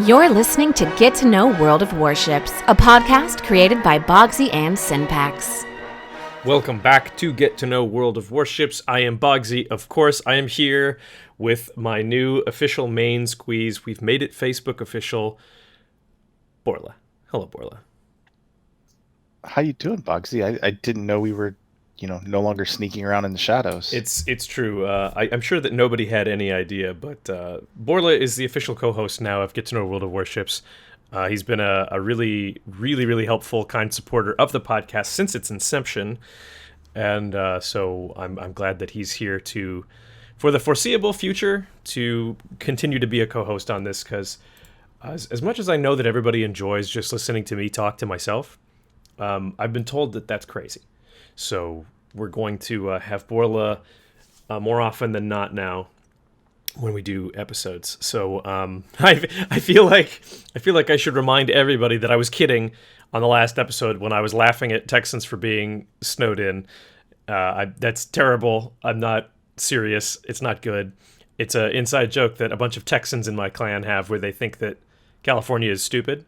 You're listening to Get to Know World of Warships, a podcast created by Bogsy and Synpax. Welcome back to Get to Know World of Warships. I am Bogsy. Of course, I am here with my new official main squeeze. We've made it Facebook official. Borla. Hello, Borla. How you doing, Bogsy? I didn't know we were, no longer sneaking around in the shadows. It's true. I'm sure that nobody had any idea, but Borla is the official co-host now of Get to Know World of Warships. He's been a really, really, really helpful, kind supporter of the podcast since its inception, and so I'm glad that he's here to, for the foreseeable future, to continue to be a co-host on this, because as much as I know that everybody enjoys just listening to me talk to myself, I've been told that that's crazy. So we're going to have Borla more often than not now when we do episodes. So I feel like I should remind everybody that I was kidding on the last episode when I was laughing at Texans for being snowed in. That's terrible. I'm not serious. It's not good. It's an inside joke that a bunch of Texans in my clan have, where they think that California is stupid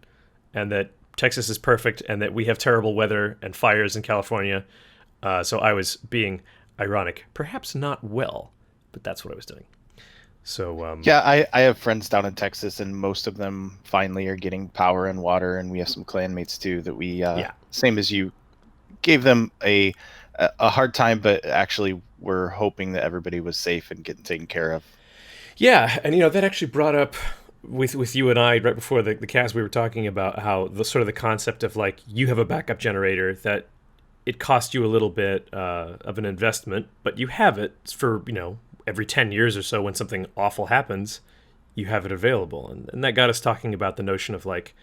and that Texas is perfect and that we have terrible weather and fires in California. So I was being ironic, perhaps not well, but that's what I was doing. So yeah, I have friends down in Texas, and most of them finally are getting power and water, and we have some clanmates too that we same as you, gave them a hard time, but actually we're hoping that everybody was safe and getting taken care of. Yeah, and that actually brought up with you and I right before the cast, we were talking about how the sort of the concept of like, you have a backup generator that it costs you a little bit of an investment, but you have it for, every 10 years or so when something awful happens, you have it available. And that got us talking about the notion of like,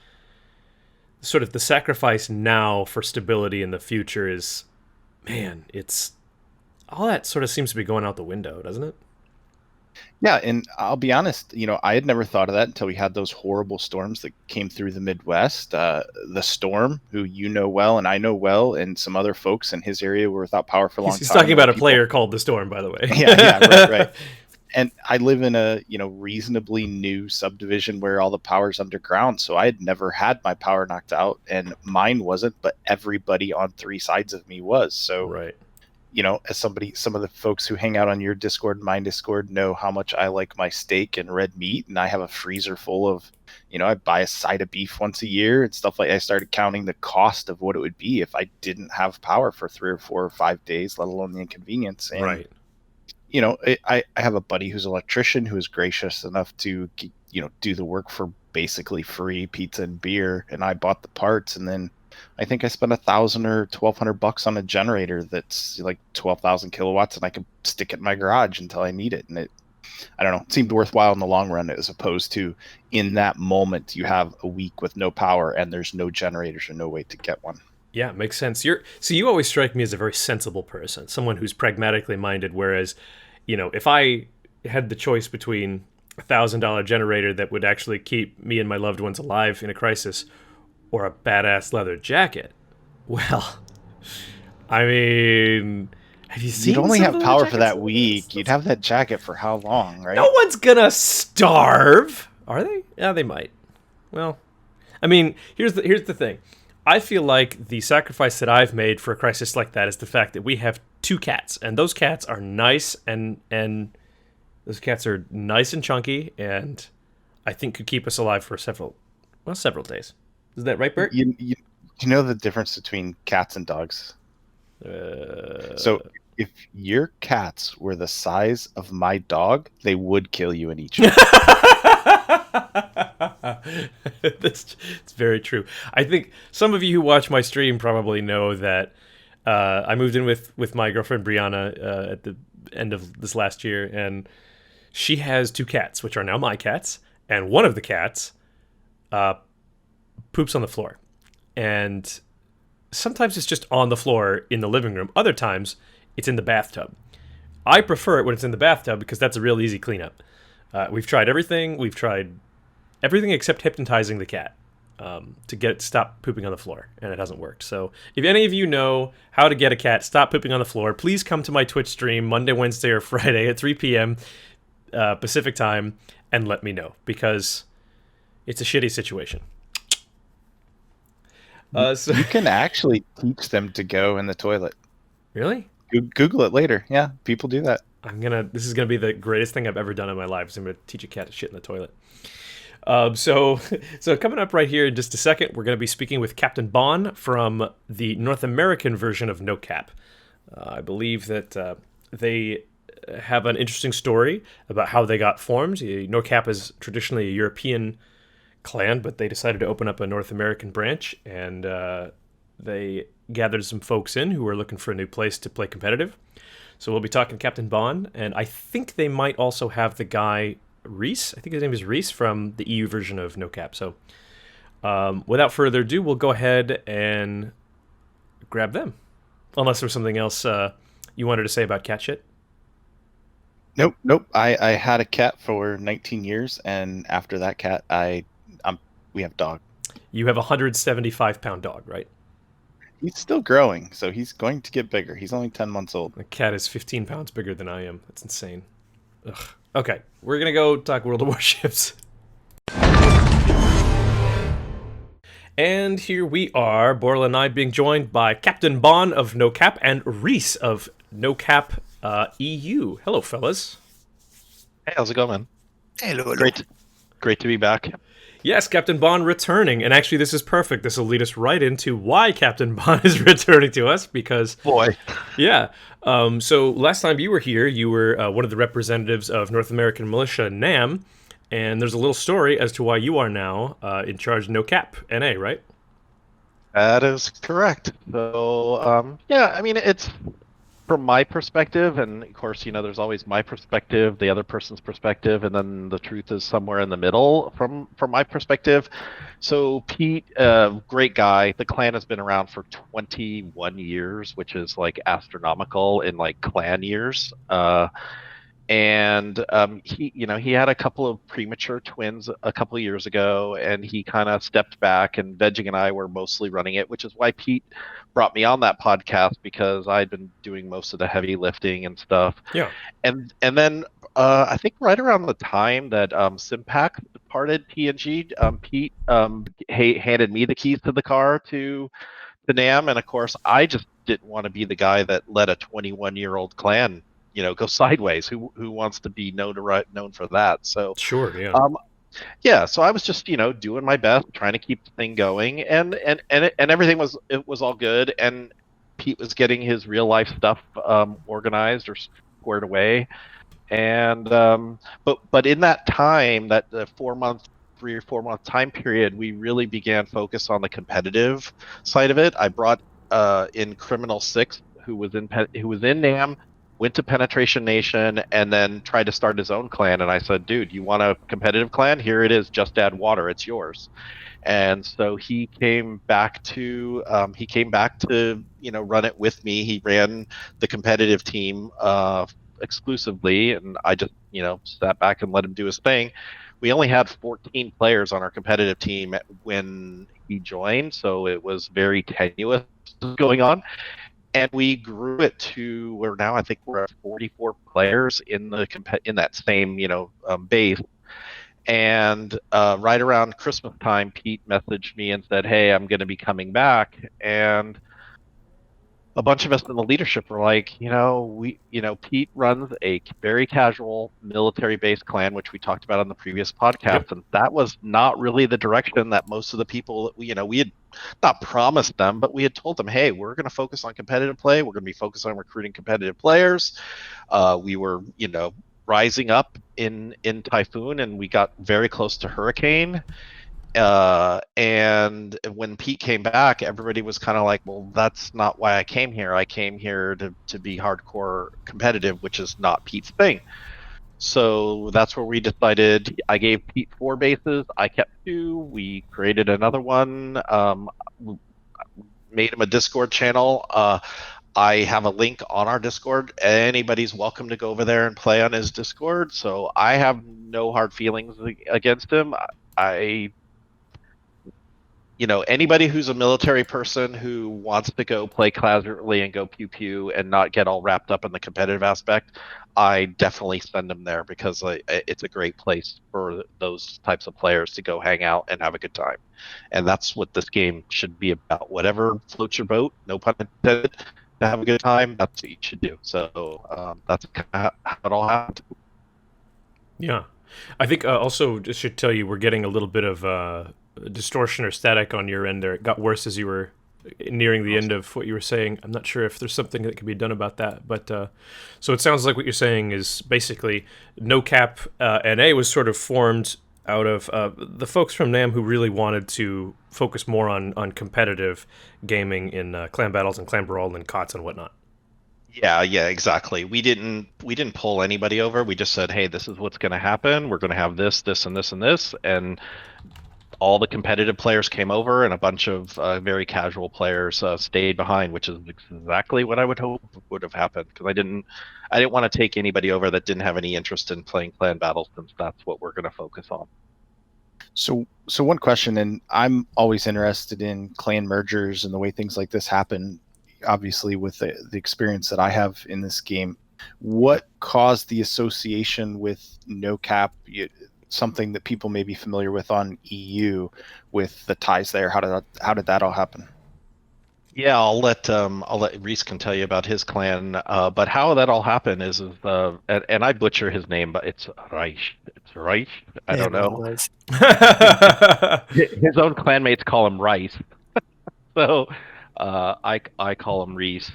sort of the sacrifice now for stability in the future is, man, it's all that sort of seems to be going out the window, doesn't it? Yeah, and I'll be honest, I had never thought of that until we had those horrible storms that came through the Midwest. The Storm, who you know well and I know well, and some other folks in his area were without power for a long time. He's talking about a player called the Storm, by the way. Yeah, right. And I live in a, reasonably new subdivision where all the power's underground, so I had never had my power knocked out, and mine wasn't, but everybody on three sides of me was. So right. As some of the folks who hang out on your Discord and my Discord know how much I like my steak and red meat, and I have a freezer full of, I buy a side of beef once a year and stuff like that. I started counting the cost of what it would be if I didn't have power for 3 or 4 or 5 days, let alone the inconvenience. And, right. I have a buddy who's an electrician who is gracious enough to, do the work for basically free, pizza and beer. And I bought the parts, and then I think I spent $1,000 or $1,200 on a generator that's like 12,000 kilowatts, and I can stick it in my garage until I need it. And it seemed worthwhile in the long run, as opposed to in that moment you have a week with no power and there's no generators or no way to get one. Yeah, makes sense. You always strike me as a very sensible person, someone who's pragmatically minded. Whereas, if I had the choice between $1,000 generator that would actually keep me and my loved ones alive in a crisis, or a badass leather jacket, well, I mean, have you seen? You'd only have power for that week. You'd have that jacket for how long, right? No one's gonna starve, are they? Yeah, they might. Well, I mean, here's the thing. I feel like the sacrifice that I've made for a crisis like that is the fact that we have 2 cats, and those cats are nice, and those cats are nice and chunky, and I think could keep us alive for several days. Is that right, Bert? You know the difference between cats and dogs? So if your cats were the size of my dog, they would kill you and eat you. It's very true. I think some of you who watch my stream probably know that I moved in with my girlfriend Brianna at the end of this last year, and she has 2 cats, which are now my cats, and one of the cats poops on the floor, and sometimes it's just on the floor in the living room. Other times it's in the bathtub. I prefer it when it's in the bathtub because that's a real easy cleanup. We've tried everything. We've tried everything except hypnotizing the cat to get it to stop pooping on the floor, and it hasn't worked. So if any of you know how to get a cat stop pooping on the floor, please come to my Twitch stream Monday, Wednesday, or Friday at 3 p.m. Pacific time and let me know, because It's a shitty situation. So You can actually teach them to go in the toilet. really, Google it later. Yeah, people do that. This is gonna be the greatest thing I've ever done in my life. Is I'm gonna teach a cat to shit in the toilet. So, so coming up right here in just a second, we're going to be speaking with Capt.Bon from the North American version of NOCAP. I believe that they have an interesting story about how they got formed. NOCAP is traditionally a European clan, but they decided to open up a North American branch, and they gathered some folks in who were looking for a new place to play competitive. So we'll be talking to Capt.Bon, and I think they might also have the guy Rhys. I think his name is Rhys from the EU version of NOCAP. So without further ado, we'll go ahead and grab them. Unless there was something else you wanted to say about cat shit. Nope. I had a cat for 19 years, and after that cat, we have a dog. You have a 175-pound dog, right? He's still growing, so he's going to get bigger. He's only 10 months old. The cat is 15 pounds bigger than I am. That's insane. Ugh. Okay, we're going to go talk World of Warships. And here we are, Borla and I being joined by Capt.Bon of NOCAP and Rhys of NOCAP EU. Hello, fellas. Hey, how's it going, man? Hello. Great to be back. Yes, Capt.Bon returning. And actually, this is perfect. This will lead us right into why Capt.Bon is returning to us, because... Boy. Yeah. So last time you were here, you were one of the representatives of North American Militia, Namm, and there's a little story as to why you are now in charge of NOCAP, NA, right? That is correct. So, yeah, I mean, it's from my perspective, and of course, there's always my perspective, the other person's perspective, and then the truth is somewhere in the middle from my perspective. So Pete, great guy. The clan has been around for 21 years, which is like astronomical in like clan years. And he had a couple of premature twins a couple of years ago, and he kind of stepped back, and Vegging and I were mostly running it, which is why Pete brought me on that podcast, because I'd been doing most of the heavy lifting and stuff. Yeah. And then I think right around the time that Simpac departed TNG, Pete handed me the keys to the car to Namm, and of course I just didn't want to be the guy that let a 21-year-old clan go sideways. Who wants to be known for that? So sure, yeah. Yeah, so I was just doing my best, trying to keep the thing going, and everything was all good, and Pete was getting his real life stuff organized or squared away, and but in that time, that the 3 or 4 month time period, we really began focus on the competitive side of it. I brought in Criminal 6, who was in Namm, went to Penetration Nation, and then tried to start his own clan. And I said, dude, you want a competitive clan? Here it is. Just add water. It's yours. And so he came back to run it with me. He ran the competitive team exclusively, and I just sat back and let him do his thing. We only had 14 players on our competitive team when he joined, so it was very tenuous going on. And we grew it to where now I think we're at 44 players in that same base. And right around Christmas time, Pete messaged me and said, "Hey, I'm going to be coming back." And a bunch of us in the leadership were like, Pete runs a very casual military-based clan, which we talked about on the previous podcast, and that was not really the direction that most of the people we had not promised them, but we had told them, hey, we're going to focus on competitive play. We're going to be focused on recruiting competitive players. We were, rising up in Typhoon, and we got very close to Hurricane. And when Pete came back, everybody was kind of like, well, that's not why I came here. I came here to be hardcore competitive, which is not Pete's thing. So that's where we decided. I gave Pete 4 bases. I kept 2. We created another one. Made him a Discord channel. I have a link on our Discord. Anybody's welcome to go over there and play on his Discord. So I have no hard feelings against him. anybody who's a military person who wants to go play casually and go pew pew and not get all wrapped up in the competitive aspect, I definitely send them there because it's a great place for those types of players to go hang out and have a good time. And that's what this game should be about. Whatever floats your boat, no pun intended, to have a good time, that's what you should do. So that's kind of how it all happened. Yeah. I think also just should tell you we're getting a little bit of distortion or static on your end there. It got worse as you were nearing the end of what you were saying. I'm not sure if there's something that can be done about that. But so it sounds like what you're saying is basically NOCAP NA was sort of formed out of the folks from Namm who really wanted to focus more on competitive gaming in clan battles and clan brawl and COTS and whatnot. Yeah, exactly. We didn't pull anybody over. We just said, hey, this is what's going to happen. We're going to have this, this, and this, and this, and all the competitive players came over, and a bunch of very casual players stayed behind, which is exactly what I would hope would have happened. Because I didn't want to take anybody over that didn't have any interest in playing clan battles, since that's what we're going to focus on. So one question, and I'm always interested in clan mergers and the way things like this happen. Obviously, with the experience that I have in this game, what caused the association with NOCAP? Something that people may be familiar with on EU, with the ties there. How did that all happen? Yeah, I'll let Rhys can tell you about his clan. But how that all happened is and I butcher his name, but it's Reich. It's Reich. I Yeah, don't man, know. guys. His own clanmates call him Rice. So I call him Rhys.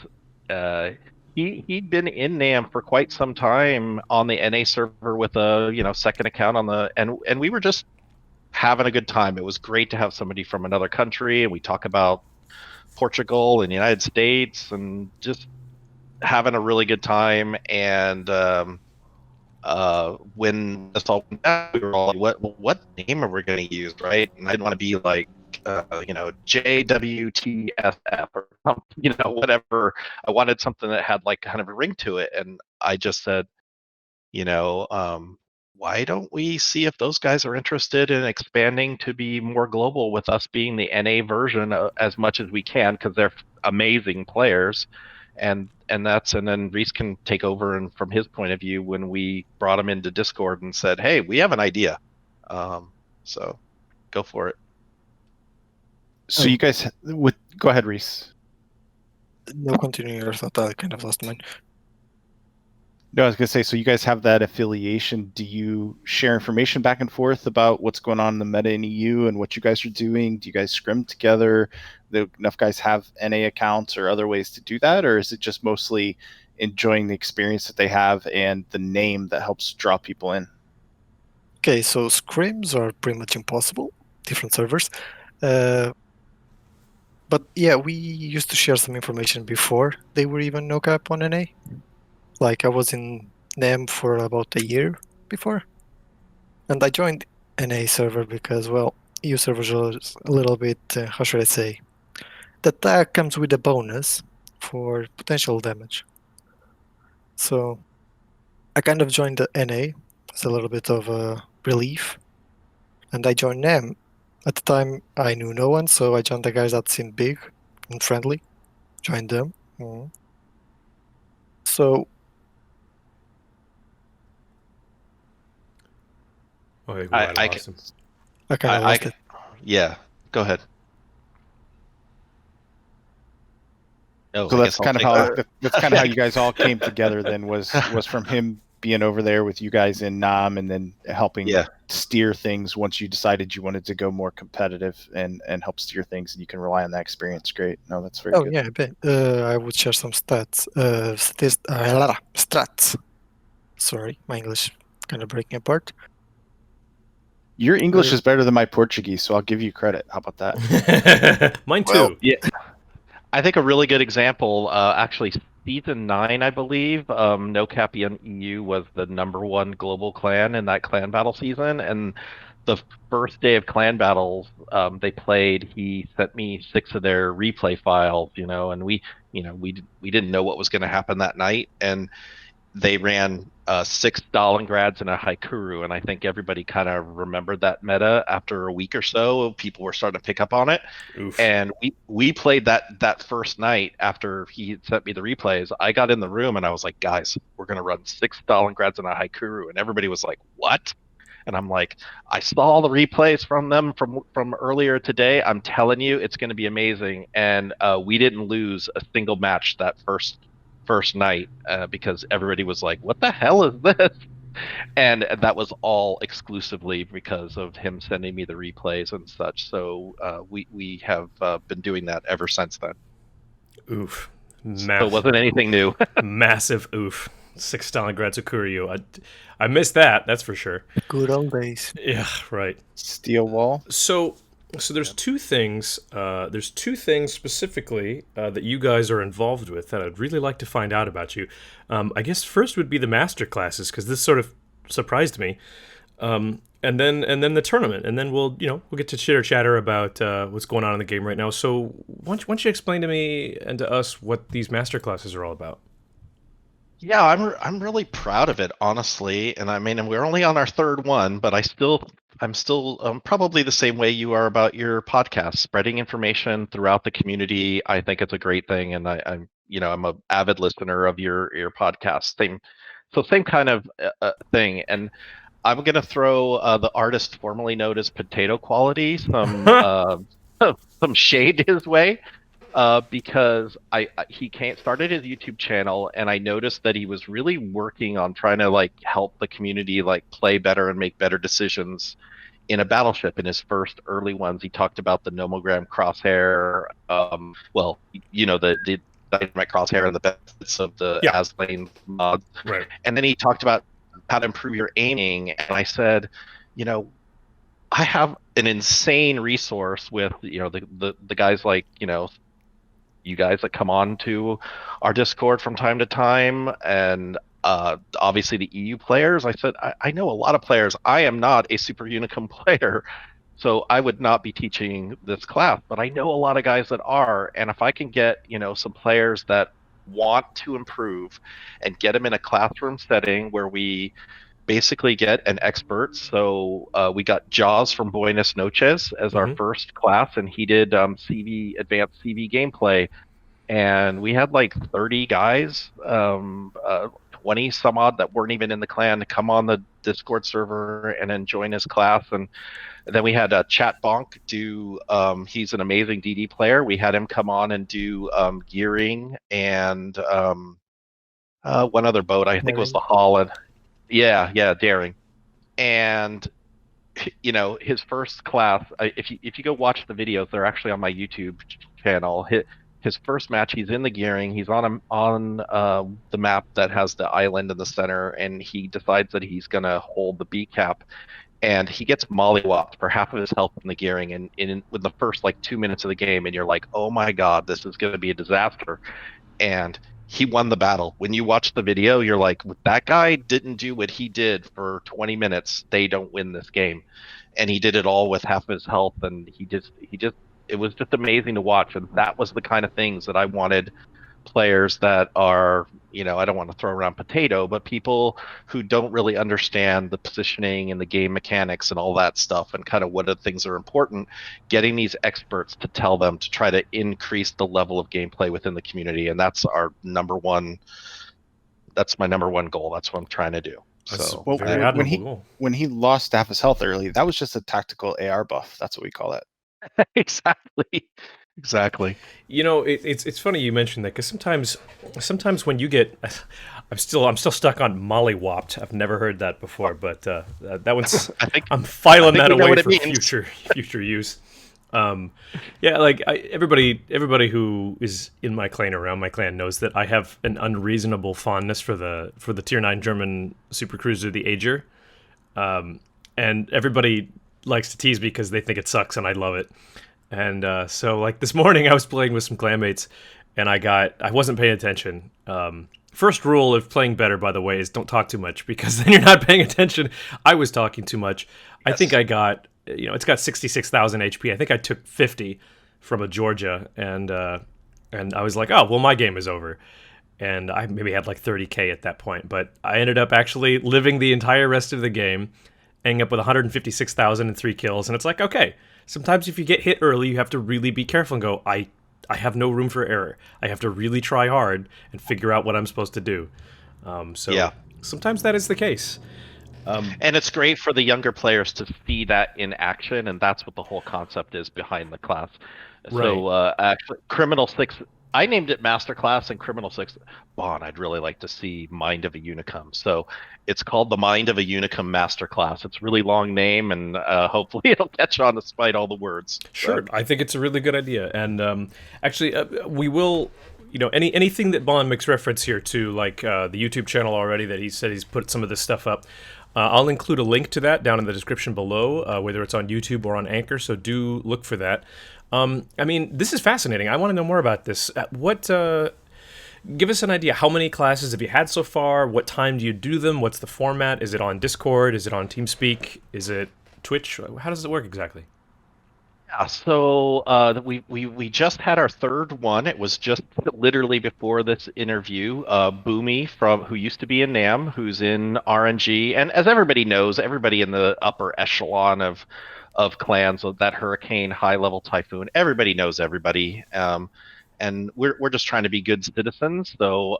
Uh, he'd been in Namm for quite some time on the NA server with a second account on the and we were just having a good time. It was great to have somebody from another country, and we talk about Portugal and the United States and just having a really good time. And when this all went down, we were all like, what name are we going to use, right? And I didn't want to be like JWTSF or something, whatever. I wanted something that had like kind of a ring to it, and I just said, you know, why don't we see if those guys are interested in expanding to be more global with us being the NA version as much as we can, because they're amazing players. And then Rhys can take over, and from his point of view, when we brought him into Discord and said, hey, we have an idea. So go for it. So you guys go ahead, Rhys. No, continue your thought. I kind of lost mine. No, I was gonna say, so you guys have that affiliation. Do you share information back and forth about what's going on in the meta in EU and what you guys are doing? Do you guys scrim together? Do enough guys have NA accounts or other ways to do that? Or is it just mostly enjoying the experience that they have and the name that helps draw people in? Okay, so scrims are pretty much impossible, different servers. But yeah, we used to share some information before they were even NOCAP on NA. Like I was in Namm for about a year before. And I joined NA server because, well, EU servers are a little bit, how should I say, the tag comes with a bonus for potential damage. So I kind of joined the NA as a little bit of a relief. And I joined Namm. At the time, I knew no one, so I joined the guys that seemed big and friendly. Joined them. So Oh, I think we might have I lost him. I kind of lost it. Yeah, go ahead. Oh, So I that's guess I'll kind of take how that. that's kind of how you guys all came together. Then was from him being over there with you guys in Namm and then helping Yeah. steer things once you decided you wanted to go more competitive and help steer things, and you can rely on that experience. Great. No, that's very good. Yeah, a bit. I would share some stats. Stats. Sorry, my English kind of breaking apart. Your English is better than my Portuguese, so I'll give you credit. How about that? Mine too. Well, Yeah, I think a really good example, actually, season 9, I believe, NOCAP EU was the #1 global clan in that clan battle season, and the first day of clan battles, they played. He sent me 6 of their replay files, and we didn't know what was going to happen that night, and they ran six Stalingrads and a Haikuru, and I think everybody kind of remembered that meta after a week or so. People were starting to pick up on it. Oof. And we played that first night after he sent me the replays. I got in the room and I was like, guys, we're gonna run six Stalingrads and a Haikuru, and everybody was like, what? And I'm like, I saw all the replays from them from earlier today. I'm telling you, it's going to be amazing. And we didn't lose a single match that first night because everybody was like, what the hell is this? And that was all exclusively because of him sending me the replays and such. So we have been doing that ever since then. Oof. So it wasn't anything new. Massive oof. Six Stalingrad Kuryu. I missed that, that's for sure. Good old days. Yeah, right. Steel wall. So there's two things. There's two things specifically that you guys are involved with that I'd really like to find out about you. I guess first would be the master classes, because this sort of surprised me. And then the tournament, and then we'll get to chitter chatter about what's going on in the game right now. So why don't you explain to me and to us what these master classes are all about? Yeah, I'm really proud of it, honestly. And I mean, we're only on our third one, but I'm still probably the same way you are about your podcast, spreading information throughout the community. I think it's a great thing, and I'm a avid listener of your podcast. Same kind of thing. And I'm gonna throw the artist formerly known as Potato Quality some shade his way. Because he started his YouTube channel, and I noticed that he was really working on trying to like help the community like play better and make better decisions in a battleship. In his first early ones, he talked about the nomogram crosshair. The dynamic crosshair and the benefits of the Aslane mod. Right. And then he talked about how to improve your aiming, and I said, I have an insane resource with the guys like you guys that come on to our Discord from time to time, and obviously the EU players. I said, I know a lot of players. I am not a Super Unicum player, so I would not be teaching this class, but I know a lot of guys that are, and if I can get some players that want to improve and get them in a classroom setting where we basically get an expert. So we got Jaws from Buenos Noches as our first class, and he did advanced CV gameplay, and we had like 30 guys, 20 some odd that weren't even in the clan to come on the Discord server and then join his class. And then we had Capt.Bon do, he's an amazing DD player. We had him come on and do gearing and one other boat, I think it was the Holland. Yeah, daring. And his first class, if you go watch the videos, they're actually on my YouTube channel. His first match, he's in the gearing, he's on the map that has the island in the center, and he decides that he's gonna hold the B cap, and he gets mollywopped for half of his health in the gearing, and in with the first like 2 minutes of the game, and you're like, oh my god, this is gonna be a disaster. And he won the battle. When you watch the video, you're like, that guy didn't do what he did for 20 minutes. They don't win this game. And he did it all with half his health. And it was just amazing to watch. And that was the kind of things that I wanted players that are, I don't want to throw around potato, but people who don't really understand the positioning and the game mechanics and all that stuff and kind of what are the things that are important, getting these experts to tell them to try to increase the level of gameplay within the community. And that's my number one goal. That's what I'm trying to do. So when he lost half his health early, that was just a tactical AR buff. That's what we call it. Exactly. It's funny you mentioned that, because sometimes when you get, I'm still stuck on mollywopped. I've never heard that before, but that one's I'm filing that away for future use. Everybody who is in my clan, around my clan, knows that I have an unreasonable fondness for the Tier 9 German supercruiser, the Ager, and everybody likes to tease me because they think it sucks and I love it. And so like this morning I was playing with some clanmates, and I wasn't paying attention. First rule of playing better, by the way, is don't talk too much, because then you're not paying attention. I was talking too much. Yes. I think I got, it's got 66,000 HP. I think I took 50 from a Georgia, and I was like, oh, well, my game is over. and I maybe had like 30k at that point. But I ended up actually living the entire rest of the game, ending up with 156,003 kills. And it's like, okay, sometimes if you get hit early, you have to really be careful and go, I have no room for error. I have to really try hard and figure out what I'm supposed to do. So sometimes that is the case. And it's great for the younger players to see that in action, and that's what the whole concept is behind the class. Right. So actually, Criminal 6, I named it Master Class, and Criminal 6, Bon, I'd really like to see Mind of a Unicum. So it's called the Mind of a Unicum Master Class. It's a really long name, and hopefully it'll catch on despite all the words. Sure, I think it's a really good idea. And actually, we will... anything that Bon makes reference here to, like the YouTube channel already that he said he's put some of this stuff up, I'll include a link to that down in the description below, whether it's on YouTube or on Anchor, so do look for that. I mean, this is fascinating. I want to know more about this. Give us an idea. How many classes have you had so far? What time do you do them? What's the format? Is it on Discord? Is it on TeamSpeak? Is it Twitch? How does it work exactly? Yeah, so we just had our third one. It was just literally before this interview. Boomy who used to be in Namm, who's in RNG, and as everybody knows, everybody in the upper echelon of clans, of that Hurricane high level Typhoon, everybody knows everybody. And we're just trying to be good citizens. So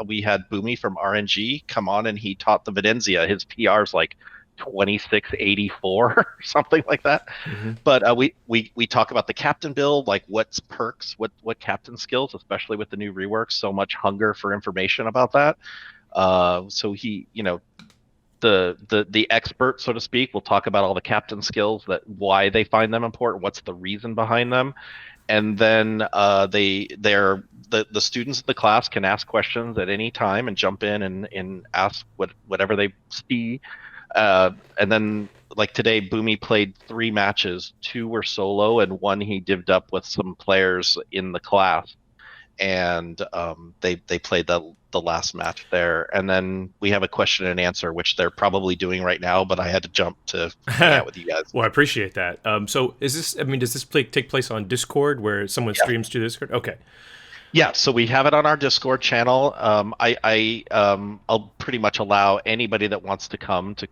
we had Boomy from RNG come on, and he taught the Videnzia. His PR's like 2684 or something like that. Mm-hmm. But we talk about the captain build, like what's perks, what captain skills, especially with the new reworks. So much hunger for information about that. So he, the expert, so to speak, will talk about all the captain skills, that why they find them important, what's the reason behind them. And then the students of the class can ask questions at any time and jump in and ask whatever they see. And then, like today, Boomy played 3 matches. 2 were solo, and 1 he divvied up with some players in the class. And they played the last match there. And then we have a question and answer, which they're probably doing right now, but I had to jump to hang out with you guys. Well, I appreciate that. So is this? I mean, does this take place on Discord, where someone streams to Discord? Okay. Yeah, so we have it on our Discord channel. I'll pretty much allow anybody that wants to come to.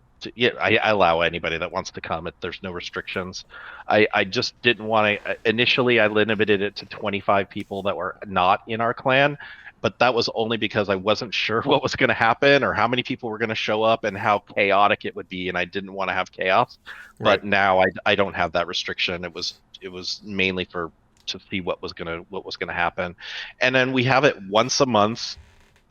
I allow anybody that wants to come. There's no restrictions. I just didn't want to. Initially, I limited it to 25 people that were not in our clan, but that was only because I wasn't sure what was going to happen or how many people were going to show up and how chaotic it would be, and I didn't want to have chaos. Right. But now I don't have that restriction. It was mainly to see what was gonna happen. And then we have it once a month,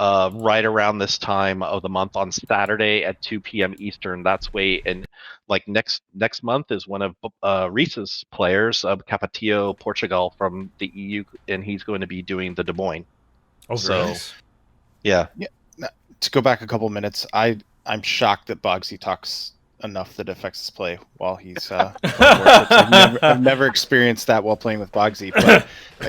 right around this time of the month on Saturday at 2 p.m. Eastern. That's way, and like next month is one of Rhys's players, Capetillo, Portugal, from the EU, and he's going to be doing the Des Moines. Oh, so nice. Yeah. Now, to go back a couple minutes, I'm shocked that Bogsy talks enough that affects his play while he's I've never experienced that while playing with Bogsy, but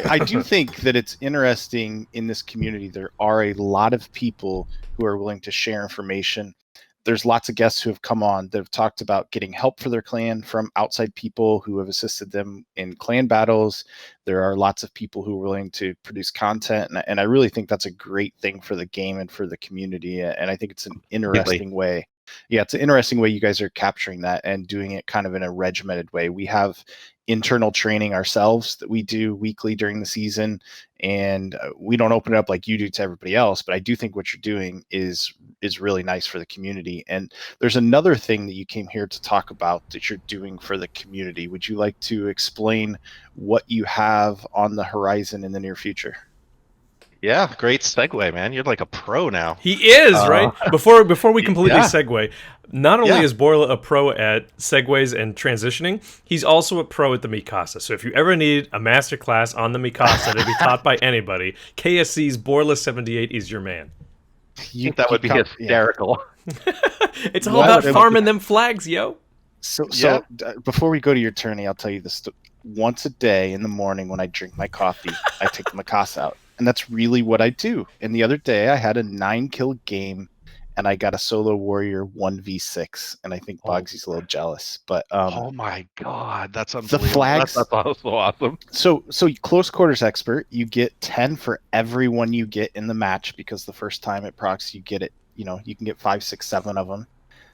I do think that it's interesting in this community. There are a lot of people who are willing to share information. There's lots of guests who have come on that have talked about getting help for their clan from outside people who have assisted them in clan battles. There are lots of people who are willing to produce content, and I really think that's a great thing for the game and for the community, and I think it's an interesting way. Yeah, it's an interesting way you guys are capturing that and doing it kind of in a regimented way. We have internal training ourselves that we do weekly during the season, and we don't open it up like you do to everybody else, but I do think what you're doing is really nice for the community. And there's another thing that you came here to talk about that you're doing for the community. Would you like to explain what you have on the horizon in the near future? Yeah, great segue, man. You're like a pro now. He is, right? Before we completely segue, not only is Borla a pro at segues and transitioning, he's also a pro at the Mikasa. So if you ever need a master class on the Mikasa to be taught by anybody, KSC's Borla 78 is your man. I think that would be hysterical. It's all about farming them flags, yo. So before we go to your tourney, I'll tell you this. Once a day in the morning when I drink my coffee, I take the Mikasa out. And that's really what I do. And the other day I had a 9-kill game and I got a solo warrior 1v6, and I think Bogsy's a little jealous. But oh my god, that's the unbelievable. flags. That's so awesome. So close quarters expert, you get 10 for every one you get in the match, because the first time it procs, you get it. You know, you can get 5, 6, 7 of them.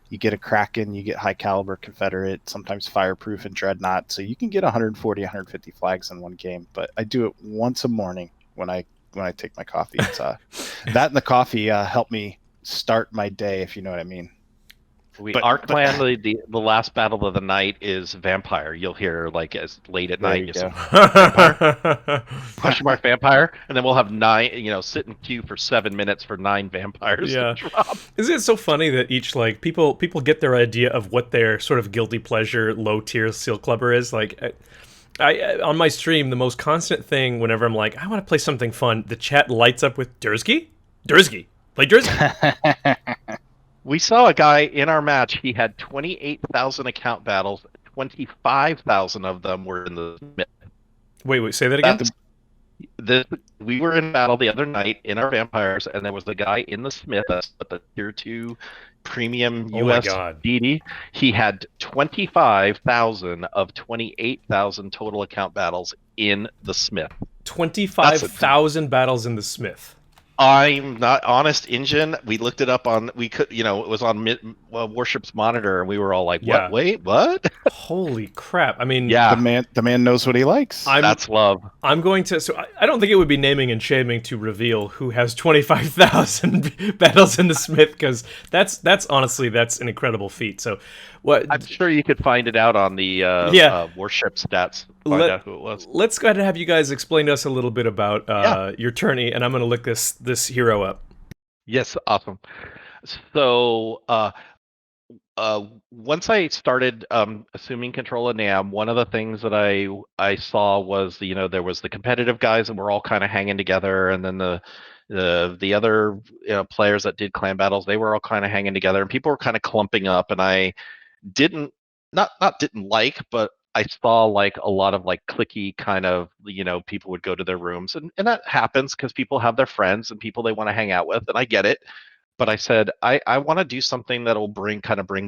You get a Kraken, you get high caliber Confederate, sometimes fireproof and dreadnought. So you can get 140, 150 flags in one game. But I do it once a morning when I take my coffee. It's that and the coffee help me start my day, if you know what I mean. Our clan, the last battle of the night is Vampire. You'll hear like as late at night. Vampire? Question mark Vampire, and then we'll have 9. You know, sit in queue for 7 minutes for 9 vampires to drop. Isn't it so funny that each like people get their idea of what their sort of guilty pleasure low tier seal clubber is? Like, I on my stream, the most constant thing whenever I'm like, I want to play something fun, the chat lights up with Dursky, play Dursky. We saw a guy in our match. He had 28,000 account battles. 25,000 of them were in the Smith. Wait, say that again. We were in battle the other night in our vampires, and there was a guy in the Smith, that's the tier 2 premium US DD. He had 25,000 of 28,000 total account battles in the Smith. 25,000 battles in the Smith. I'm not honest, Engine. We looked it up on. We could, it was on Warships Monitor, and we were all like, "What? Yeah. Wait, what?" Holy crap! I mean, the man knows what he likes. That's love. I'm going to. So I don't think it would be naming and shaming to reveal who has 25,000 battles in the Smith, because that's honestly an incredible feat. So, what? I'm sure you could find it out on the Warship stats. Find out who it was. Let's go ahead and have you guys explain to us a little bit about your tourney, and I'm going to look this hero up. Yes, awesome. So once I started assuming control of Namm, one of the things that I saw was there was the competitive guys, and we're all kind of hanging together, and then the other players that did clan battles, they were all kind of hanging together, and people were kind of clumping up, and I didn't like, but I saw like a lot of like cliquey kind of, people would go to their rooms, and that happens because people have their friends and people they want to hang out with, and I get it. But I said, I want to do something that'll bring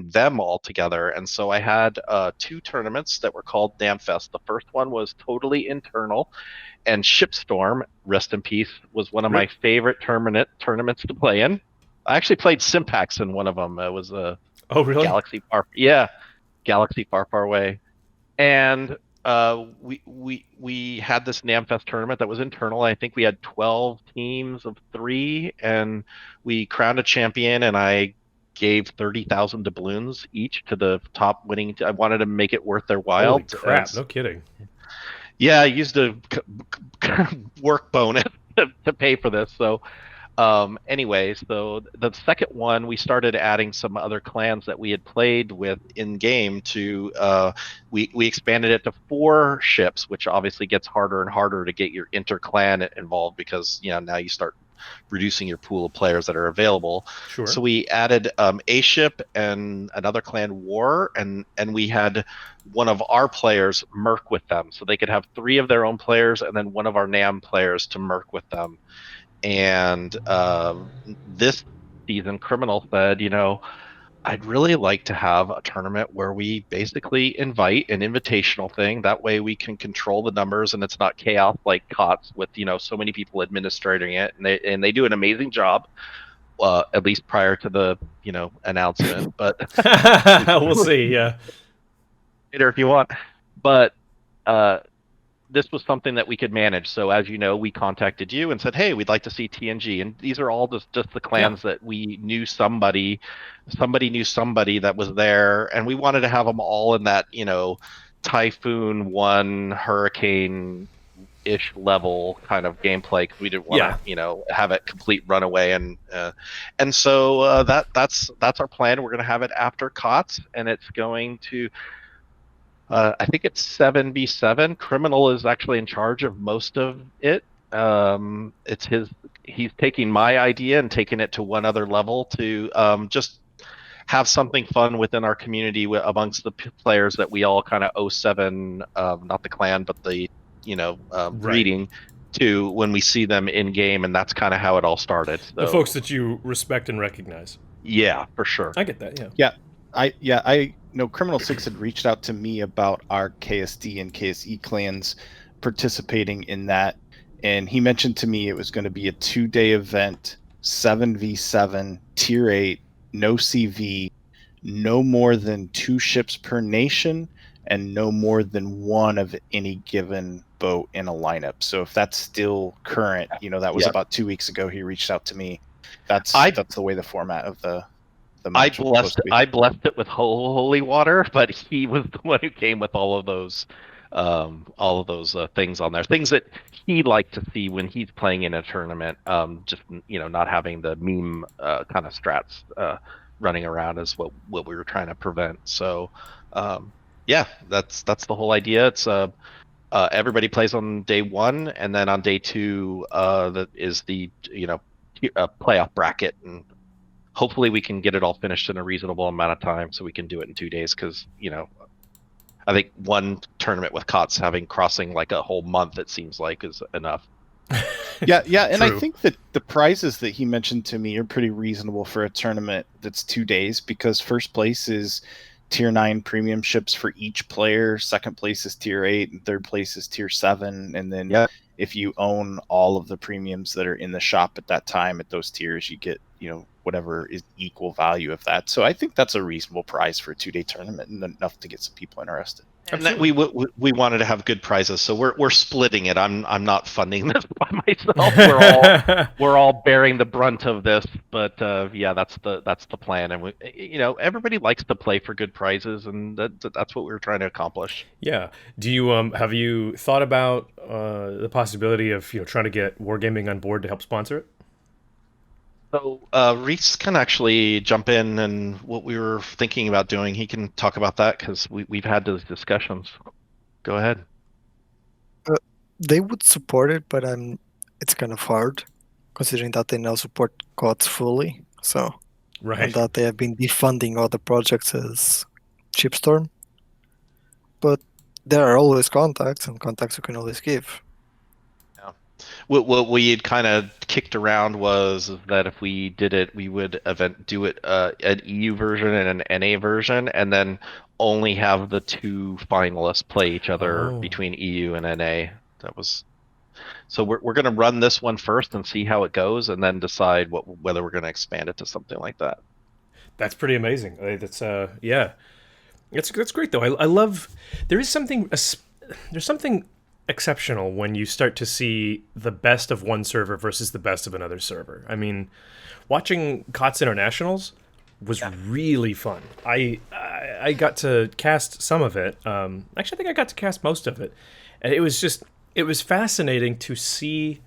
them all together. And so I had 2 tournaments that were called Namm Fest. The first one was totally internal, and Shipstorm, rest in peace, was one of my favorite tournaments to play in. I actually played Simpax in one of them. It was really? Galaxy Far Far Away. And we had this Namm Fest tournament that was internal. I think we had 12 teams of 3, and we crowned a champion, and I gave 30,000 doubloons each to the top winning. I wanted to make it worth their while. Holy crap! No kidding. Yeah, I used a work bonus to pay for this. So anyways, so the second one, we started adding some other clans that we had played with in game to we expanded it to 4 ships, which obviously gets harder and harder to get your inter-clan involved, because now you start reducing your pool of players that are available. Sure. So we added a ship and another clan war, and we had one of our players merc with them, so they could have 3 of their own players and then one of our Namm players to merc with them. And this season, Criminal said, I'd really like to have a tournament where we basically invite an invitational thing. That way we can control the numbers, and it's not chaos like COTS with so many people administrating it. And they do an amazing job, at least prior to the announcement. But we'll see. Yeah, later if you want. But this was something that we could manage. So as you know, we contacted you and said, hey, we'd like to see TNG. And these are all just the clans that we knew somebody knew somebody that was there. And we wanted to have them all in that, Typhoon 1, Hurricane-ish level kind of gameplay, because we didn't want to, have it complete runaway. And so that's our plan. We're going to have it after COTS, and it's going to... I think it's 7v7. Criminal is actually in charge of most of it. He's taking my idea and taking it to one other level to just have something fun within our community amongst the players that we all kind of 07, not the clan, but the breeding to when we see them in game, and that's kind of how it all started. So, the folks that you respect and recognize. Yeah, for sure. I get that. Yeah. I know Criminal Six had reached out to me about our KSD and KSE clans participating in that, and he mentioned to me it was going to be a 2-day event, 7v7, tier 8, no CV, no more than 2 ships per nation, and no more than one of any given boat in a lineup. So if that's still current, that was about 2 weeks ago. He reached out to me. That's the way the format of the match was supposed to be. I blessed it with holy water, but he was the one who came with all of those things on there, things that he liked to see when he's playing in a tournament. Just not having the meme kind of strats running around is what we were trying to prevent. So that's the whole idea. It's everybody plays on day 1, and then on day 2 that is the playoff bracket, and hopefully we can get it all finished in a reasonable amount of time so we can do it in 2 days, because I think one tournament with COTS crossing like a whole month, it seems like, is enough. Yeah, and I think that the prizes that he mentioned to me are pretty reasonable for a tournament that's 2 days, because first place is tier 9 premium ships for each player, second place is tier 8, and third place is tier 7, and then if you own all of the premiums that are in the shop at that time at those tiers, you get whatever is equal value of that. So I think that's a reasonable prize for a 2-day tournament, and enough to get some people interested. And that we wanted to have good prizes, so we're splitting it. I'm not funding this by myself. We're all bearing the brunt of this, but that's the plan. And everybody likes to play for good prizes, and that's what we were trying to accomplish. Yeah. Do you have you thought about the possibility of trying to get Wargaming on board to help sponsor it? So Rhys can actually jump in, and what we were thinking about doing, he can talk about that, because we've had those discussions. Go ahead. They would support it, but it's kind of hard, considering that they now support COTS fully. So, and that they have been defunding other projects as Shipstorm. But there are always contacts, and contacts you can always give. What we had kind of kicked around was that if we did it, we would do it an EU version and an NA version, and then only have the 2 finalists play each other between EU and NA. So we're going to run this one first and see how it goes, and then decide whether we're going to expand it to something like that. That's pretty amazing. That's that's great though. I love there's something exceptional when you start to see the best of one server versus the best of another server. I mean, watching CAS Internationals was really fun. I got to cast some of it. Actually, I think I got to cast most of it, and it was fascinating to see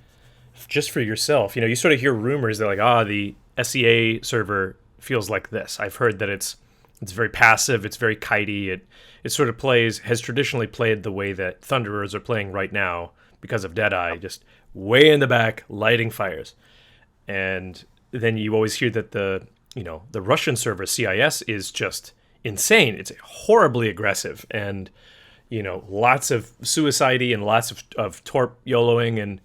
just for yourself. You sort of hear rumors that the SEA server feels like this. I've heard that it's very passive, it's very kitey, it sort of has traditionally played the way that Thunderers are playing right now because of Deadeye, just way in the back, lighting fires. And then you always hear that the Russian server, CIS, is just insane. It's horribly aggressive, and lots of suicide-y and lots of torp YOLOing, and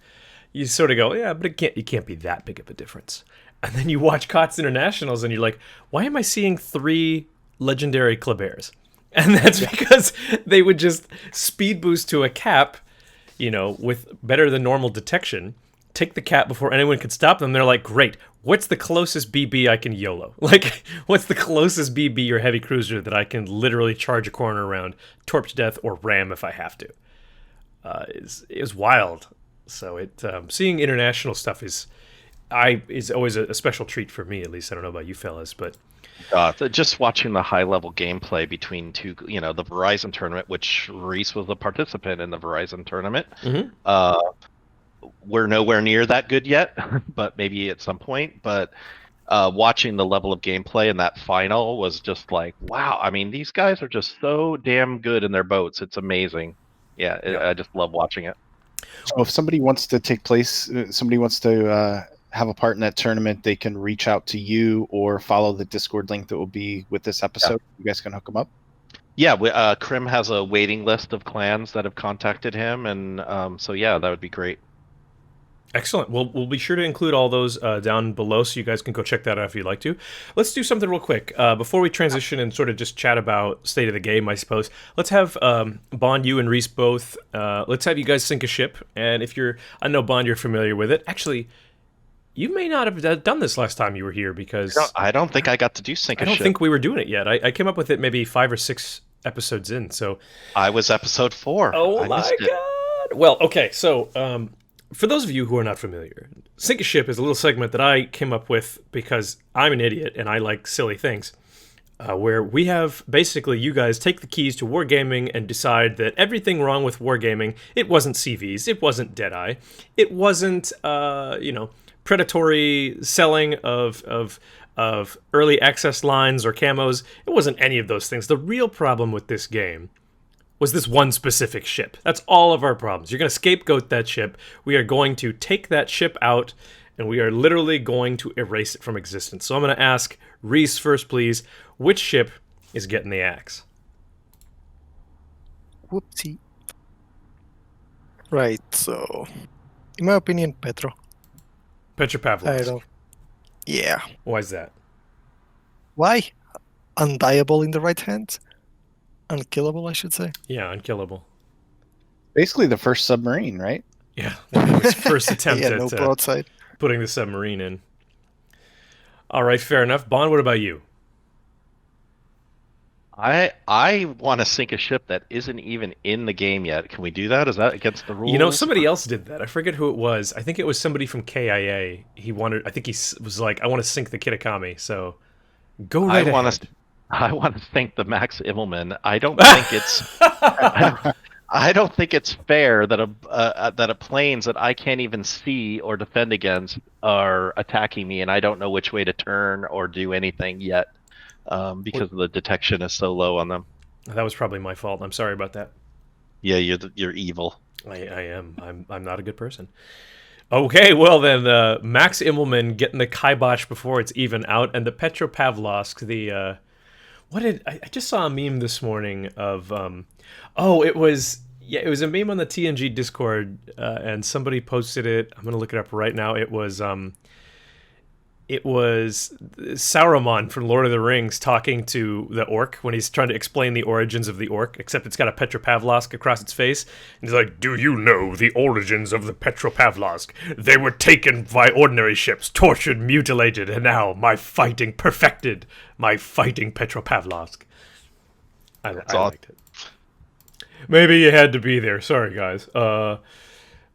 you sort of go, yeah, but it can't be that big of a difference. And then you watch CAS Internationals, and you're like, why am I seeing 3 legendary Kleberts? And that's because they would just speed boost to a cap, with better than normal detection, take the cap before anyone could stop them. They're like, great, what's the closest BB I can YOLO? What's the closest BB or heavy cruiser that I can literally charge a corner around, torp to death, or ram if I have to? It was wild. So seeing international stuff is always a special treat for me, at least. I don't know about you fellas, but just watching the high-level gameplay between the Verizon Tournament, which Rhys was a participant in the Verizon Tournament. Mm-hmm. We're nowhere near that good yet, but maybe at some point. But watching the level of gameplay in that final was just like, wow. I mean, these guys are just so damn good in their boats. It's amazing. I just love watching it. So if somebody wants to have a part in that tournament, they can reach out to you or follow the Discord link that will be with this episode. You guys can hook them up. Krim has a waiting list of clans that have contacted him, and that would be great. Excellent. Well, we'll be sure to include all those down below so you guys can go check that out if you'd like to. Let's do something real quick. Before we transition and sort of just chat about state of the game, I suppose, let's have Bon, you and Rhys both, let's have you guys sink a ship. And if you're, I know, Bon, you're familiar with it. Actually, you may not have done this last time you were here because... I don't think I got to do sink a ship. I don't think we were doing it yet. I came up with it maybe 5 or 6 episodes in, so... I was episode 4. Oh my god! Well, okay, so... for those of you who are not familiar, Sink a Ship is a little segment that I came up with because I'm an idiot and I like silly things, where we have basically you guys take the keys to wargaming and decide that everything wrong with wargaming, it wasn't CVs, it wasn't Deadeye, it wasn't, predatory selling of early access lines or camos, it wasn't any of those things. The real problem with this game was this one specific ship. That's all of our problems. You're going to scapegoat that ship. We are going to take that ship out, and we are literally going to erase it from existence. So I'm going to ask Rhys first, please. Which ship is getting the axe? Whoopsie. Right, so... in my opinion, Petro. Petropavlovsk. I don't... Yeah. Why is that? Why? Undiable in the right hands? Unkillable, I should say. Yeah, unkillable. Basically the first submarine, right? Yeah, his first attempt Yeah, at no broadside. putting the submarine in. All right, fair enough. Bon, what about you? I want to sink a ship that isn't even in the game yet. Can we do that? Is that against the rules? You know, somebody else did that. I forget who it was. I think it was somebody from KIA. He wanted. I think he was like, "I want to sink the Kitakami." So go right ahead. I want to sink the Max Immelman. I don't think it's. I don't think it's fair that a planes that I can't even see or defend against are attacking me, and I don't know which way to turn or do anything yet. Because the detection is so low on them. That was probably my fault. I'm sorry about that. Yeah, you're evil. I am. I'm not a good person. Okay, well then, Max Immelman getting the kibosh before it's even out, and the Petropavlovsk. I just saw a meme this morning of it was a meme on the TNG Discord, and somebody posted it. I'm gonna look it up right now. It was Saruman from Lord of the Rings talking to the orc when he's trying to explain the origins of the orc, except it's got a Petropavlovsk across its face. And he's like, "Do you know the origins of the Petropavlovsk? They were taken by ordinary ships, tortured, mutilated, and now my fighting perfected my fighting Petropavlovsk." I liked it. Maybe you had to be there. Sorry, guys.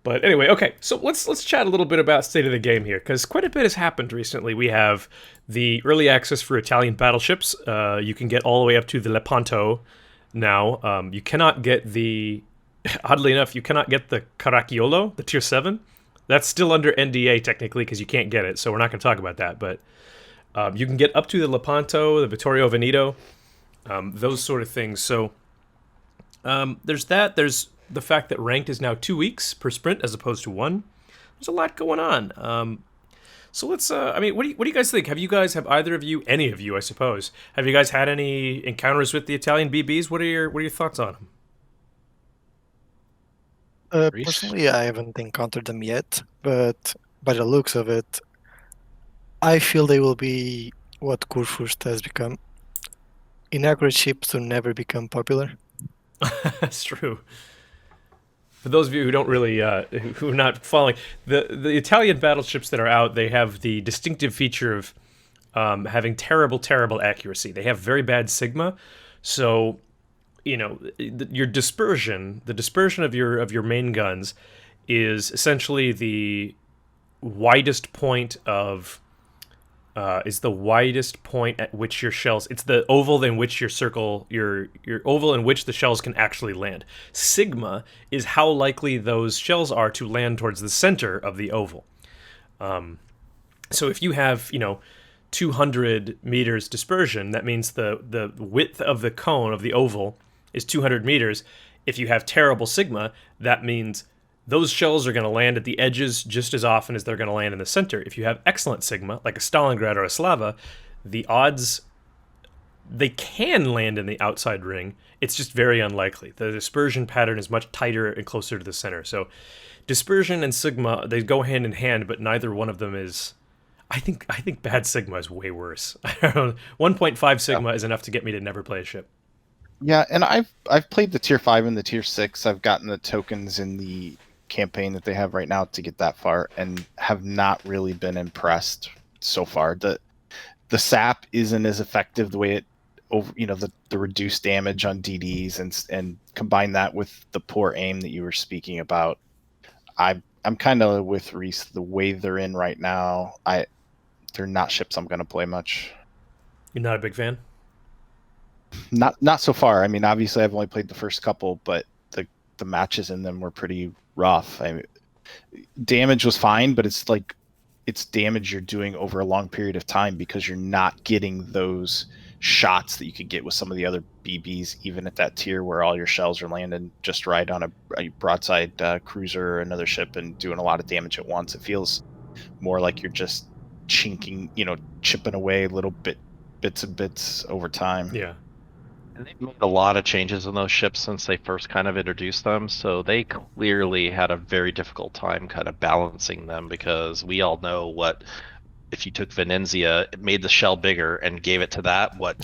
But anyway, okay, so let's chat a little bit about state of the game here, because quite a bit has happened recently. We have the early access for Italian battleships. You can get all the way up to the Lepanto now. You cannot get oddly enough, you cannot get the Caracciolo, the Tier 7. That's still under NDA technically because you can't get it, so we're not going to talk about that. But you can get up to the Lepanto, the Vittorio Veneto, those sort of things. So there's that. There's the fact that ranked is now 2 weeks per sprint as opposed to 1. There's a lot going on. So let's. What do you guys think? Have either of you, any of you, I suppose, have you guys had any encounters with the Italian BBs? What are your thoughts on them? Personally, I haven't encountered them yet, but by the looks of it, I feel they will be what Kurfürst has become. Inaccurate ships will never become popular. That's true. For those of you who don't really, who are not following, the Italian battleships that are out, they have the distinctive feature of having terrible accuracy. They have very bad sigma, so your dispersion, the dispersion of your main guns, is essentially the widest point of. Is the widest point at which your shells. It's the oval in which your circle, your oval in which the shells can actually land. Sigma is how likely those shells are to land towards the center of the oval. So if you have 200 meters dispersion, that means the width of the cone of the oval is 200 meters. If you have terrible sigma, that means those shells are going to land at the edges just as often as they're going to land in the center. If you have excellent sigma, like a Stalingrad or a Slava, the odds they can land in the outside ring. It's just very unlikely. The dispersion pattern is much tighter and closer to the center. So dispersion and sigma, they go hand in hand, but neither one of them is. I think bad sigma is way worse. 1.5 sigma is enough to get me to never play a ship. Yeah, and I've played the tier 5 and the tier 6. I've gotten the tokens in the campaign that they have right now to get that far, and have not really been impressed so far. The sap isn't as effective the way it over, the reduced damage on DDs, and combine that with the poor aim that you were speaking about. I'm kind of with Rhys. The way they're in right now, they're not ships I'm going to play much. You're not a big fan? Not so far. I mean, obviously I've only played the first couple, but the matches in them were pretty rough. I mean, damage was fine, but it's like it's damage you're doing over a long period of time because you're not getting those shots that you could get with some of the other BBs, even at that tier where all your shells are landing just right on a broadside cruiser or another ship and doing a lot of damage at once. It feels more like you're just chipping away little bits and bits over time. Yeah. And they've made a lot of changes in those ships since they first kind of introduced them, so they clearly had a very difficult time kind of balancing them, because we all know what if you took Venenzia, made the shell bigger, and gave it to that, what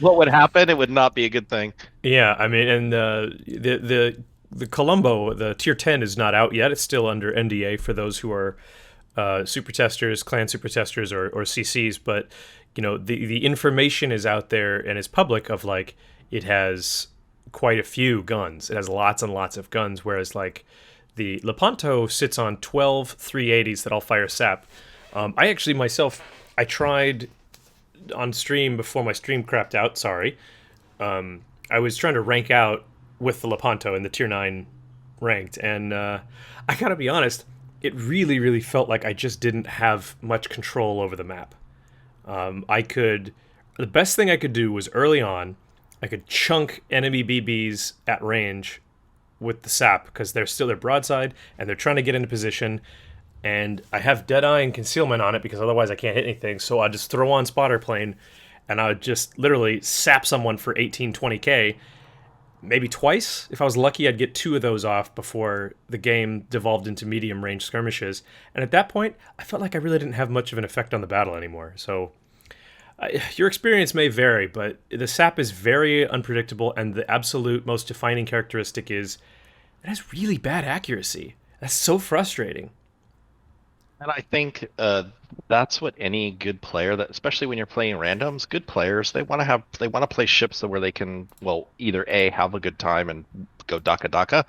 would happen? It would not be a good thing. Yeah, I mean, and the Columbo, the tier 10 is not out yet. It's still under NDA for those who are super testers, clan super testers, or CCs, but the information is out there and is public of like it has quite a few guns. It has lots and lots of guns, whereas like the Lepanto sits on 12 380s that all fire sap. I actually myself, I tried on stream before my stream crapped out, sorry. I was trying to rank out with the Lepanto in the tier 9 ranked, and I gotta be honest, it really, really felt like I just didn't have much control over the map. The best thing I could do was early on, I could chunk enemy BBs at range with the sap because they're broadside and they're trying to get into position, and I have Deadeye and concealment on it because otherwise I can't hit anything. So I just throw on spotter plane and I would just literally sap someone for 18-20k. Maybe twice. If I was lucky, I'd get 2 of those off before the game devolved into medium range skirmishes. And at that point, I felt like I really didn't have much of an effect on the battle anymore. So your experience may vary, but the sap is very unpredictable, and the absolute most defining characteristic is it has really bad accuracy. That's so frustrating. And I think that's what any good player, that especially when you're playing randoms, good players, they want to play ships where they can, well, either A, have a good time and go daka daka,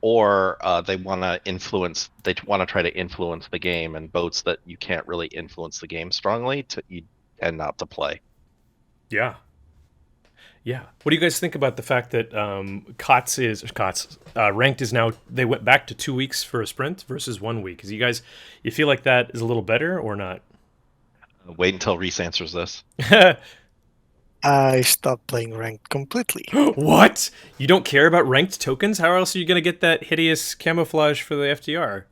or they want to try to influence the game, and boats that you can't really influence the game strongly you tend not to play. Yeah. Yeah. What do you guys think about the fact that CAS ranked is now, they went back to 2 weeks for a sprint versus 1 week? You feel like that is a little better or not? Wait until Rhys answers this. I stopped playing ranked completely. What? You don't care about ranked tokens? How else are you going to get that hideous camouflage for the FTR?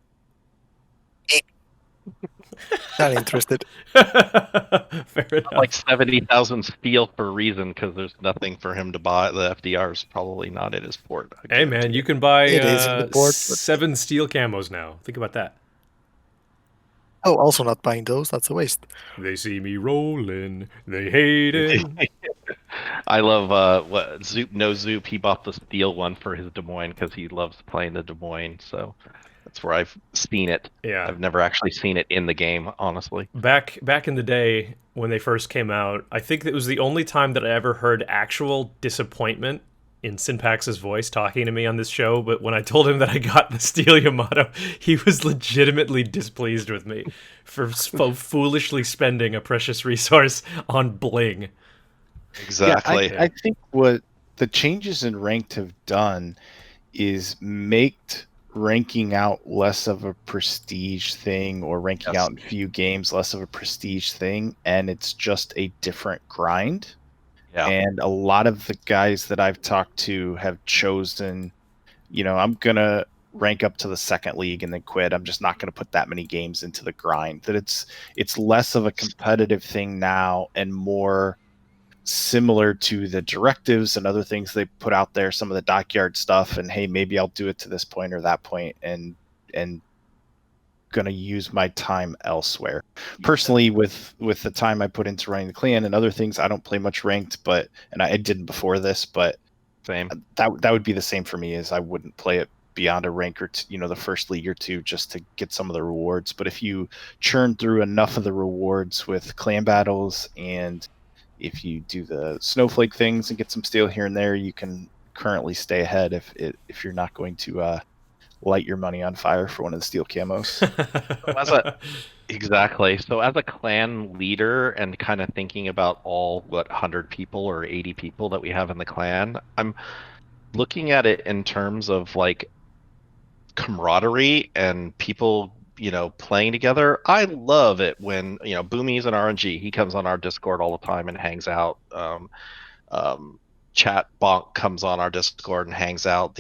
Not interested. Fair enough. Like 70,000 steel for a reason, because there's nothing for him to buy. The FDR is probably not at his port. Hey man, you can buy It is in the port, 7 steel camos now. Think about that. Oh, also not buying those. That's a waste. They see me rolling. They hate it. I love what Zoop. No Zoop. He bought the steel one for his Des Moines because he loves playing the Des Moines. So that's where I've seen it. Yeah, I've never actually seen it in the game, honestly. Back in the day when they first came out, I think it was the only time that I ever heard actual disappointment in Synpax's voice talking to me on this show. But when I told him that I got the steel Yamato, he was legitimately displeased with me for foolishly spending a precious resource on bling. Exactly. Yeah, I think what the changes in ranked have done is make ranking out less of a prestige thing, or ranking out in few games less of a prestige thing, and it's just a different grind. Yeah. And a lot of the guys that I've talked to have chosen, I'm going to rank up to the second league and then quit. I'm just not going to put that many games into the grind. That it's less of a competitive thing now and more similar to the directives and other things they put out there, some of the dockyard stuff, and hey, maybe I'll do it to this point or that point, and gonna use my time elsewhere. Personally, with the time I put into running the clan and other things, I don't play much ranked, and I didn't before this, but Same. that would be the same for me. Is I wouldn't play it beyond a rank or two, the first league or two, just to get some of the rewards. But if you churn through enough of the rewards with clan battles, and if you do the snowflake things and get some steel here and there, you can currently stay ahead if you're not going to light your money on fire for one of the steel camos. Exactly. So as a clan leader and kind of thinking about all 100 people or 80 people that we have in the clan, I'm looking at it in terms of like camaraderie and people, playing together. I love it when, Boomy's an RNG. He comes on our Discord all the time and hangs out. Chat Bonk comes on our Discord and hangs out.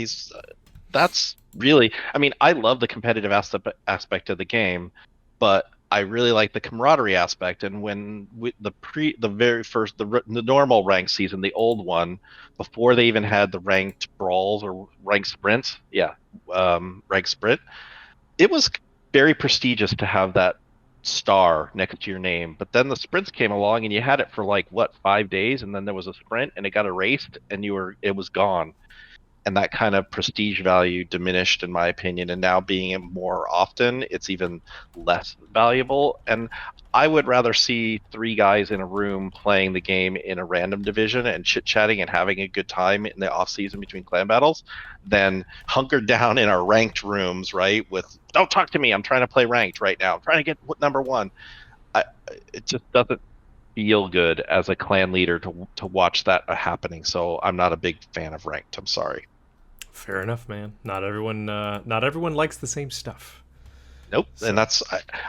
That's really, I love the competitive aspect of the game, but I really like the camaraderie aspect. And when the very first, the normal ranked season, the old one, before they even had the ranked brawls or ranked sprints, ranked sprint, it was very prestigious to have that star next to your name. But then the sprints came along and you had it for 5 days, and then there was a sprint and it got erased and it was gone. And that kind of prestige value diminished, in my opinion. And now being more often, it's even less valuable. And I would rather see 3 guys in a room playing the game in a random division and chit-chatting and having a good time in the off-season between clan battles than hunkered down in our ranked rooms, right? With, don't talk to me, I'm trying to play ranked right now. I'm trying to get number 1. It just doesn't feel good as a clan leader to watch that happening. So I'm not a big fan of ranked. I'm sorry. Fair enough, man. Not everyone likes the same stuff. Nope. So. And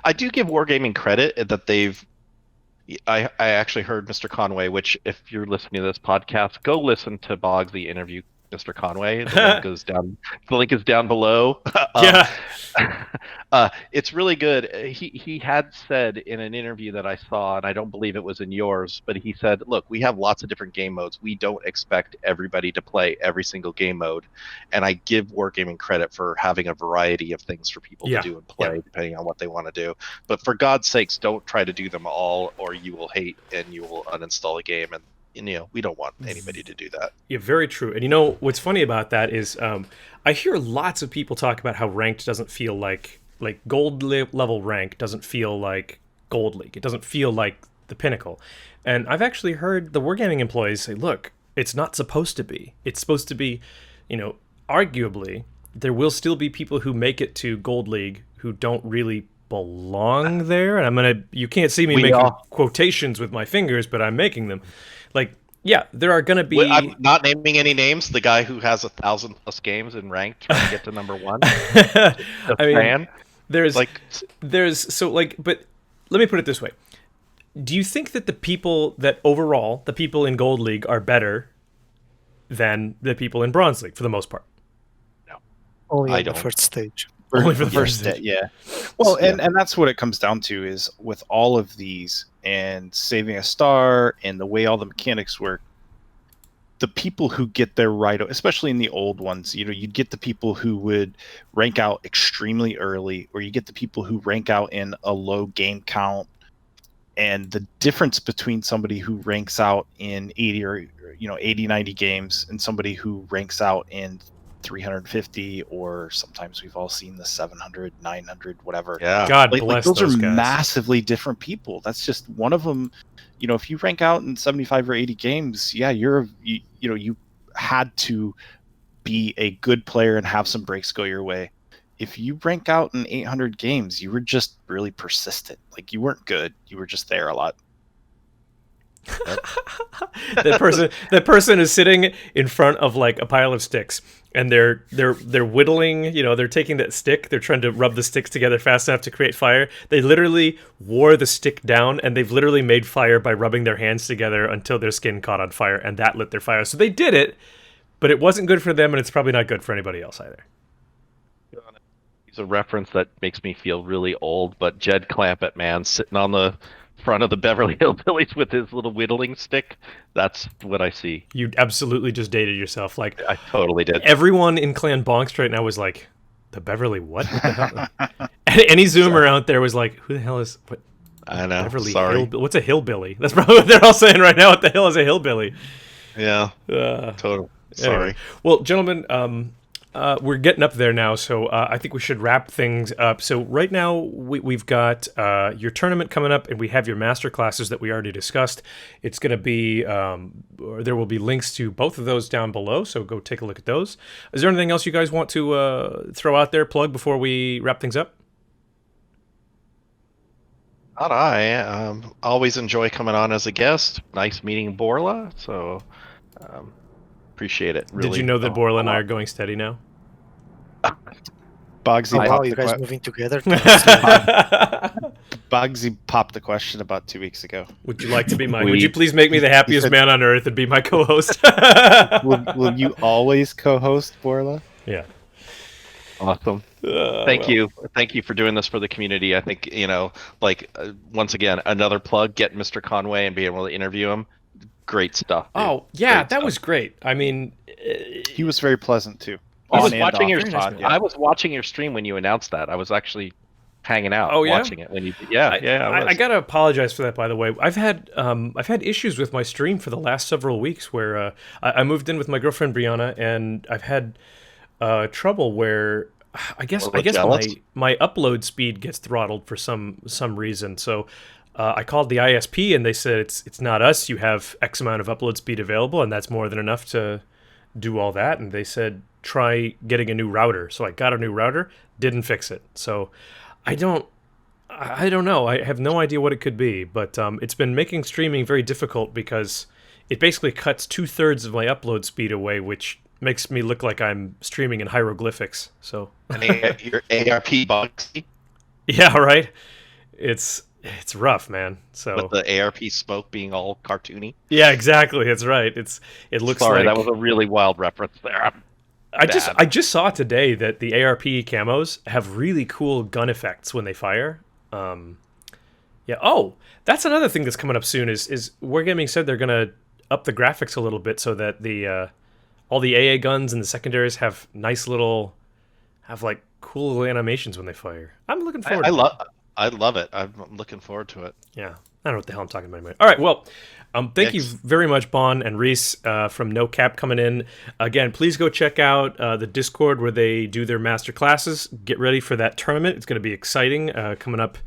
I do give Wargaming credit that I actually heard Mr. Conway, which if you're listening to this podcast, go listen to Boggsy interview Mr. Conway. The link is down below. Yeah. It's really good. He had said in an interview that I saw, and I don't believe it was in yours, but he said, look, we have lots of different game modes. We don't expect everybody to play every single game mode. And I give Wargaming credit for having a variety of things for people to do and play, depending on what they want to do. But for God's sakes, don't try to do them all, or you will hate and you will uninstall a game. And we don't want anybody to do that. Yeah, very true. And what's funny about that is I hear lots of people talk about how ranked doesn't feel like gold level rank doesn't feel like Gold League. It doesn't feel like the pinnacle. And I've actually heard the Wargaming employees say, look, it's not supposed to be. It's supposed to be, arguably, there will still be people who make it to Gold League who don't really belong there. And you can't see me making quotations with my fingers, but I'm making them. There are going to be... I'm not naming any names. The guy who has 1,000+ games in ranked trying to get to number 1. But let me put it this way. Do you think that the people in Gold League are better than the people in Bronze League for the most part? No. Only on the first stage. Only for the first stage. Yeah. Well, and that's what it comes down to is with all of these and saving a star and the way all the mechanics work, the people who get there right, especially in the old ones, you'd get the people who would rank out extremely early, or you get the people who rank out in a low game count. And the difference between somebody who ranks out in 80 or 80, 90 games and somebody who ranks out in 350, or sometimes we've all seen the 700, 900, whatever. Yeah. God bless those are guys. Massively different people. That's just one of them. If you rank out in 75 or 80 games, you had to be a good player and have some breaks go your way. If you rank out in 800 games, you were just really persistent. You weren't good. You were just there a lot. that person is sitting in front of a pile of sticks, and they're whittling, they're taking that stick, they're trying to rub the sticks together fast enough to create fire. They literally wore the stick down, and they've literally made fire by rubbing their hands together until their skin caught on fire, and that lit their fire. So they did it, but it wasn't good for them, and it's probably not good for anybody else either. It's a reference that makes me feel really old, but Jed Clampett, man, sitting on the front of the Beverly Hillbillies with his little whittling stick. That's what I see. You absolutely just dated yourself. Like, I totally did. everyone in Clan Bonkst right now was like, the Beverly what? What the hell? Any Zoomer out there was like, who the hell is what? I know. Beverly Sorry. What's a hillbilly? That's probably what they're all saying right now. What the hell is a hillbilly? Yeah. Total. Sorry. Anyway. Well, gentlemen, we're getting up there now, so I think we should wrap things up. So right now we've got your tournament coming up, and we have your master classes that we already discussed. It's going to be, there will be links to both of those down below, so go take a look at those. Is there anything else you guys want to throw out there, plug, before we wrap things up? Not I. Always enjoy coming on as a guest. Nice meeting Borla. So appreciate it. Really. Did you know that Borla and I are going steady now? Bugsy Wow, popped you the guys que- moving together? Bugsy popped the question about 2 weeks ago. Would you like to be would you please make me the happiest man on earth and be my co-host? Will you always co-host, Borla? Yeah. Awesome. Thank you for doing this for the community. I think once again, another plug. Get Mr. Conway and be able to interview him. Great stuff. Dude. Oh yeah, Great that stuff. was great. I mean, He was very pleasant too. I was On and watching off your the pod, yeah. I was watching your stream when you announced that. I was actually hanging out watching it when you. I gotta apologize for that, by the way. I've had issues with my stream for the last several weeks where I moved in with my girlfriend Brianna, and I've had trouble where I guess my upload speed gets throttled for some reason. So I called the ISP and they said it's not us. You have X amount of upload speed available, and that's more than enough to do all that. And they said try getting a new router. So I got a new router, didn't fix it. So I don't know. I have no idea what it could be, but it's been making streaming very difficult because it basically cuts 2/3 of my upload speed away, which makes me look like I'm streaming in hieroglyphics. So your ARP box yeah, right. It's rough, man. So with the ARP smoke being all cartoony. yeah, exactly. That's right. It looks Sorry, like that was a really wild reference there. I just saw today that the ARP camos have really cool gun effects when they fire. Yeah. Oh, that's another thing that's coming up soon. Is Wargaming said they're gonna up the graphics a little bit so that the all the AA guns and the secondaries have like cool little animations when they fire. I'm looking forward. I love it. I'm looking forward to it. Yeah. I don't know what the hell I'm talking about anymore. All right, well, thank you very much, Bon and Reis from NOCAP coming in. Again, please go check out the Discord where they do their master classes. Get ready for that tournament. It's going to be exciting coming up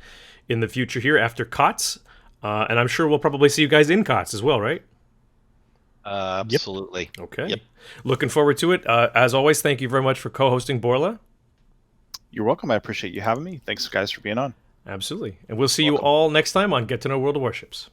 in the future here after COTS. And I'm sure we'll probably see you guys in COTS as well, right? Absolutely. Yep. Okay. Yep. Looking forward to it. As always, thank you very much for co-hosting Borla. You're welcome. I appreciate you having me. Thanks, guys, for being on. Absolutely. And we'll see you all next time on Get to Know World of Warships.